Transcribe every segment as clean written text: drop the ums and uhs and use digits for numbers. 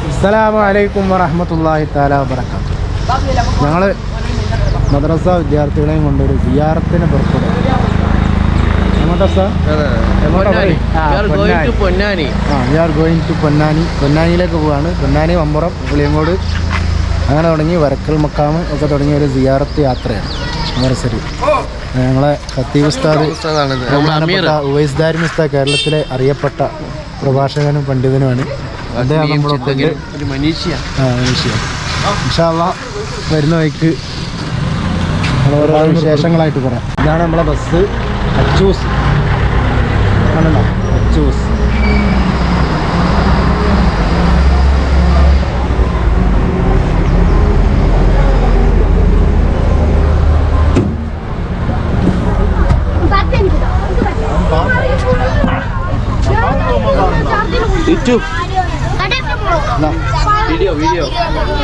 അസ്സലാമു അലൈക്കും വറഹ്മത്തുള്ളാഹി തആല വബറകാതുഹു. ഞങ്ങൾ മദ്രസ വിദ്യാർത്ഥികളെയും കൊണ്ടൊരു സിയാറത്തിന് പുറപ്പെടും. പൊന്നാനിയിലേക്ക് പോവാണ്. പൊന്നാനി, മമ്പുറം, പുളിയങ്കോട് അങ്ങനെ തുടങ്ങി വരക്കൽ മക്കാമ് ഒക്കെ തുടങ്ങിയ ഒരു സിയാറത്ത് യാത്രയാണ് മദ്രസയിൽ. ഞങ്ങളെ ഖത്തീബ് ഉസ്താദ് ഉവൈസ് ദാരിമി ഉസ്താദ് കേരളത്തിലെ അറിയപ്പെട്ട പ്രഭാഷകനും പണ്ഡിതനുമാണ്. അദ്ദേഹം നമ്മളൊക്കെ ഇൻഷാ അല്ലാഹ് വരുന്ന വഴിക്ക് ഓരോ വിശേഷങ്ങളായിട്ട് പറയാം. ഇതാണ് നമ്മളെ ബസ്. അച്ചൂസ് ആണല്ലോ, അച്ചൂസ്.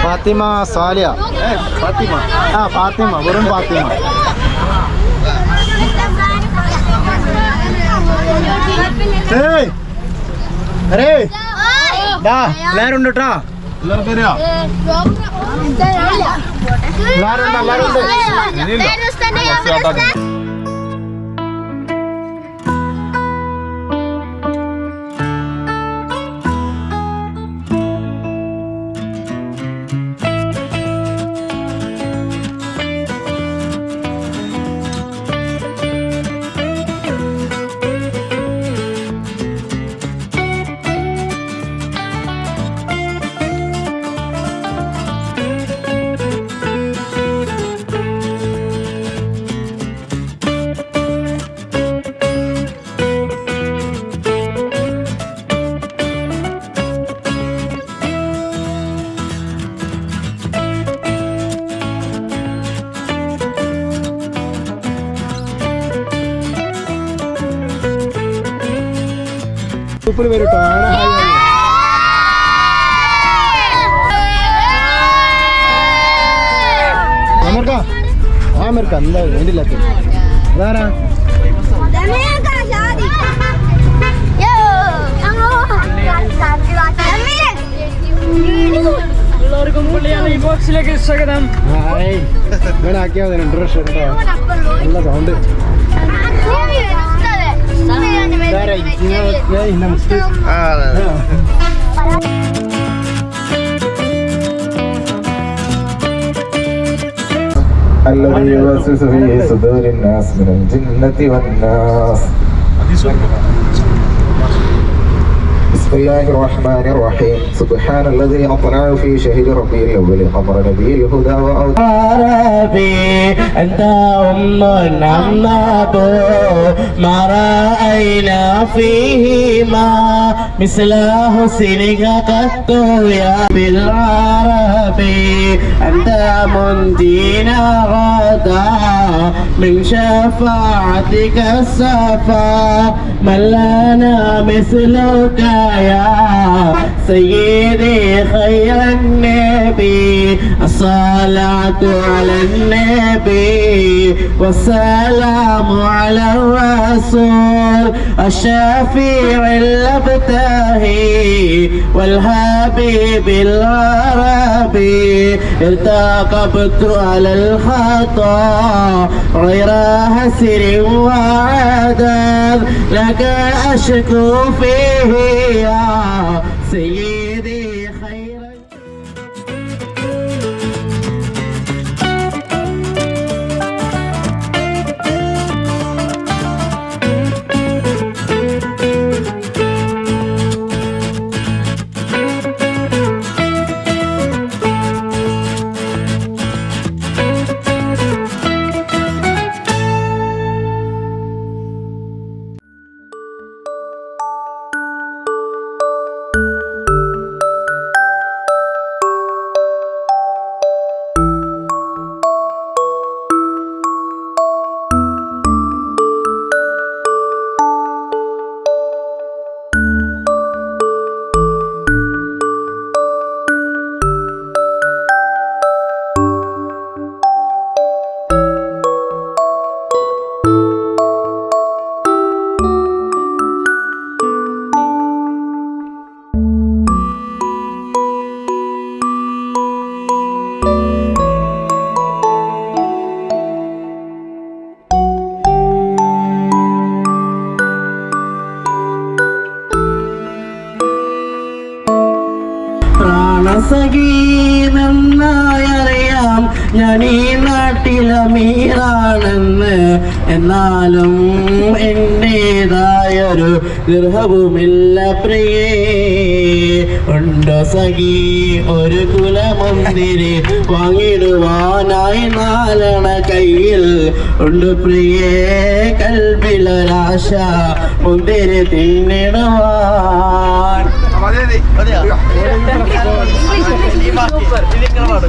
ഫാത്തിമ സാലിയ. ഫാത്തിമ വെറും ഫാത്തിമ. എല്ലാരും ഉണ്ട് കേട്ടോ. എല്ലാരും ഉണ്ട്. വരും കേട്ടോ. അമേരിക്ക എന്താ വേണ്ടില്ലാത്ത അതാരാ? ബോക്സിലേക്ക് സ്വാഗതം. ഇങ്ങനെ ആക്കിയാൽ മതി. 2 വർഷം കേട്ടോ. നല്ല സൗണ്ട്. الذي يوسوس في صدور الناس من الجنة والناس. بسم الله الرحمن الرحيم. سبحان الذي أطلع في شهر ربيع الأول قمر نبي الهدى ربي أنت أم النمط ما رأينا فيهما مثل حسنك قط يا بالعربي أنت منجينا غدا من شفاعتك الصفا من لنا مثلك يا سيدي خير النبي. الصلاة على النبي والسلام على الرسول الشفيع الابتهي والحبيب العربي. ارتقبت على الخطا غير هسر وعدد لك أشكو فيه يا سيدي خير. സഖി നന്നായി അറിയാം ഞാൻ ഈ നാട്ടിലമീറാണെന്ന്, എന്നാലും എന്റേതായൊരു ഗൃഹവുമില്ല പ്രിയേ. ഉണ്ടോ സഖി ഒരു കുലമന്ദിരി വാങ്ങിടുവാനായി 4 കയ്യിൽ, ഉണ്ട് പ്രിയേ കൽബിലൊരാശ മുന്തിരി തിന്നിടുവാൻ.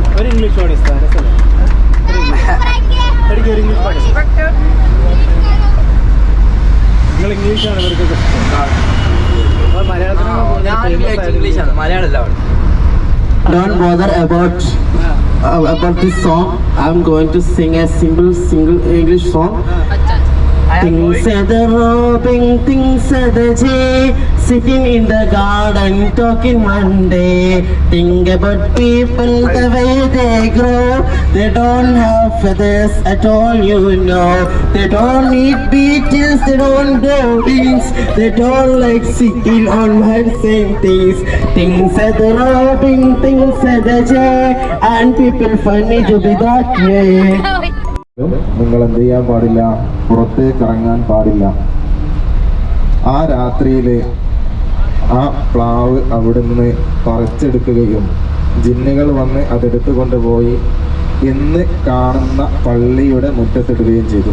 ഒരു ഇംഗ്ലീഷ് നിങ്ങൾ ഇംഗ്ലീഷാണ് ഇവർക്ക് Malayalam. Don't bother about this song. I'm going to sing a single English song. Things at the roping, things at the jay, sitting in the garden talking one day. Think about people the way they grow. They don't have feathers at all, you know. They don't need beetles, they don't grow wings. They don't like sitting on one same things. Things at the roping, things at the jay, and people funny to be that way. നിങ്ങൾ എന്ത് ചെയ്യാൻ പാടില്ല, പുറത്തേക്ക് ഇറങ്ങാൻ പാടില്ല. ആ രാത്രിയിൽ ആ പ്ലാവ് അവിടുന്ന് പറിച്ചെടുക്കുകയും ജിന്നുകൾ വന്ന് അതെടുത്തു കൊണ്ടുപോയി ഇന്ന് കാണുന്ന പള്ളിയുടെ മുറ്റത്തിടുകയും ചെയ്തു.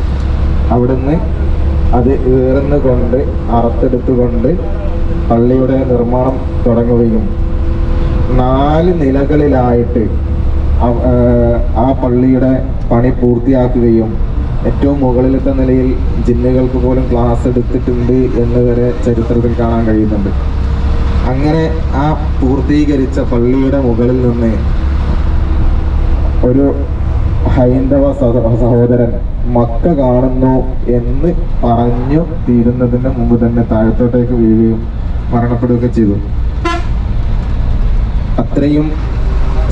അവിടുന്ന് അത് ഏറുന്നുകൊണ്ട് അറുത്തെടുത്തുകൊണ്ട് പള്ളിയുടെ നിർമ്മാണം തുടങ്ങുകയും 4 നിലകളിലായിട്ട് ആ പള്ളിയുടെ പണി പൂർത്തിയാക്കുകയും ഏറ്റവും മുകളിലത്തെ നിലയിൽ ജിന്നുകൾക്ക് പോലും ക്ലാസ് എടുത്തിട്ടുണ്ട് എന്ന് വരെ ചരിത്രത്തിൽ കാണാൻ കഴിയുന്നുണ്ട്. അങ്ങനെ ആ പൂർത്തീകരിച്ച പള്ളിയുടെ മുകളിൽ നിന്ന് ഒരു ഹൈന്ദവ സഹോദരൻ മക്ക കാണുന്നു എന്ന് പറഞ്ഞു തീരുന്നതിന് മുമ്പ് തന്നെ താഴത്തോട്ടേക്ക് വീഴുകയും മരണപ്പെടുകയൊക്കെ ചെയ്തു. അത്രയും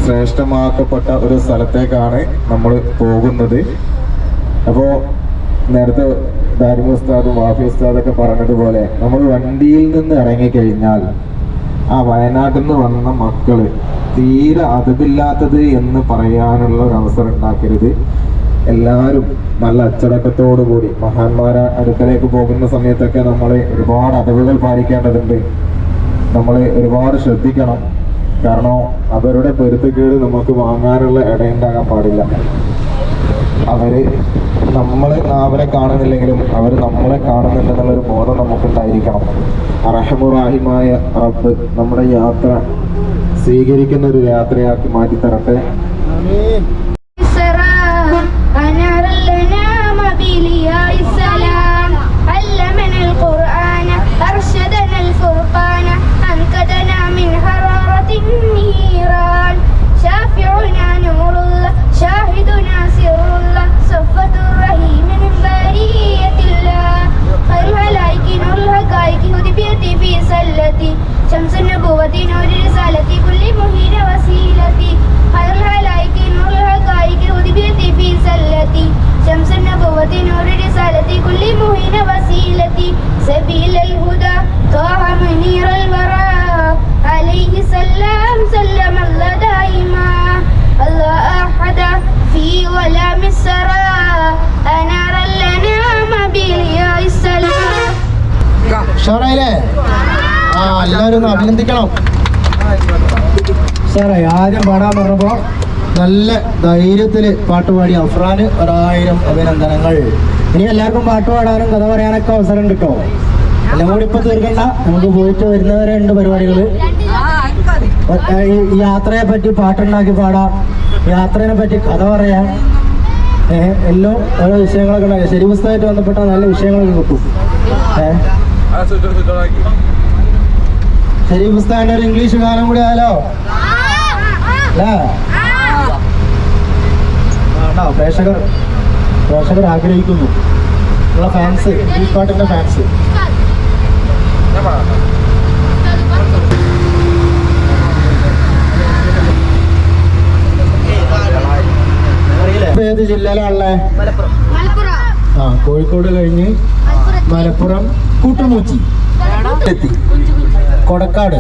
ശ്രേഷ്ഠമാക്കപ്പെട്ട ഒരു സ്ഥലത്തേക്കാണ് നമ്മൾ പോകുന്നത്. അപ്പോൾ നേരത്തെ ദാരിമി ഉസ്താദും വാഫി ഉസ്താദൊക്കെ പറഞ്ഞതുപോലെ നമ്മൾ വണ്ടിയിൽ നിന്ന് ഇറങ്ങിക്കഴിഞ്ഞാൽ ആ വയനാട്ടിൽ നിന്ന് വന്ന മക്കള് തീരെ അതപില്ലാത്തത് എന്ന് പറയാനുള്ള ഒരു അവസരം ഉണ്ടാക്കരുത്. എല്ലാവരും നല്ല അച്ചടക്കത്തോടു കൂടി മഹാന്മാരെ അടുക്കലേക്ക് പോകുന്ന സമയത്തൊക്കെ നമ്മൾ ഒരുപാട് അതവുകൾ പാലിക്കേണ്ടതുണ്ട്. നമ്മൾ ഒരുപാട് ശ്രദ്ധിക്കണം. കാരണം അവരുടെ പൊരുത്തക്കേട് നമുക്ക് വാങ്ങാനുള്ള ഇടയുണ്ടാകാൻ പാടില്ല. അവരെ കാണുന്നില്ലെങ്കിലും അവർ നമ്മളെ കാണുന്നുണ്ടെന്നുള്ളൊരു ബോധം നമുക്കുണ്ടായിരിക്കണം. റഹമുറാഹിമായ റബ്ബ് നമ്മുടെ യാത്ര സ്വീകരിക്കുന്ന ഒരു യാത്രയാക്കി മാറ്റി തരട്ടെ. شمس النبوة نور رسالتي كل مهين وسيلتي خير الخلائق نور الحقائق هدبتي في سلتي شمس النبوة نور رسالتي كل مهين وسيلتي سبيل الهدى طه منير الورى عليه سلام سلم الله دائما الله أحد في ظلام السرى أنار الأنام بلياء السلام. ഷോറയില്ലേ? എല്ലാവരും ഒന്ന് അഭിനന്ദിക്കണം സാറേ. ആദ്യം പാടാൻ പറഞ്ഞപ്പോൾ നല്ല ധൈര്യത്തിൽ പാട്ടുപാടി അഫ്രാന് 1000 അഭിനന്ദനങ്ങൾ. ഇനി എല്ലാവർക്കും പാട്ട് പാടാനും കഥ പറയാനൊക്കെ അവസരം കിട്ടോ. എല്ലാം കൂടി ഇപ്പൊ തീർക്കണ്ട, നമുക്ക് പോയിട്ട് വരുന്നവരെ ഉണ്ട് പരിപാടികൾ. ഈ യാത്രയെ പറ്റി പാട്ടുണ്ടാക്കി പാടാം, യാത്രയെ പറ്റി കഥ പറയാം, എല്ലാം ഓരോ വിഷയങ്ങളൊക്കെ ഉണ്ടാക്കി ശരി പുസ്തകമായിട്ട് ബന്ധപ്പെട്ട നല്ല വിഷയങ്ങളൊക്കെ കിട്ടും. ശരി പുസ്തകന്റെ ഒരു ഇംഗ്ലീഷ് ഗാനം കൂടി ആയാലോ? പ്രേക്ഷകർ ആഗ്രഹിക്കുന്നു. നിങ്ങളെ ഫാൻസ്, ഇംഗ്ലീഷ് പാട്ടിന്റെ ഫാൻസ്. ഏത് ജില്ലയിലാണല്ലേ? കോഴിക്കോട് കഴിഞ്ഞ് മലപ്പുറം കൂട്ടുമൂച്ചി എത്തി, കൊടക്കാട്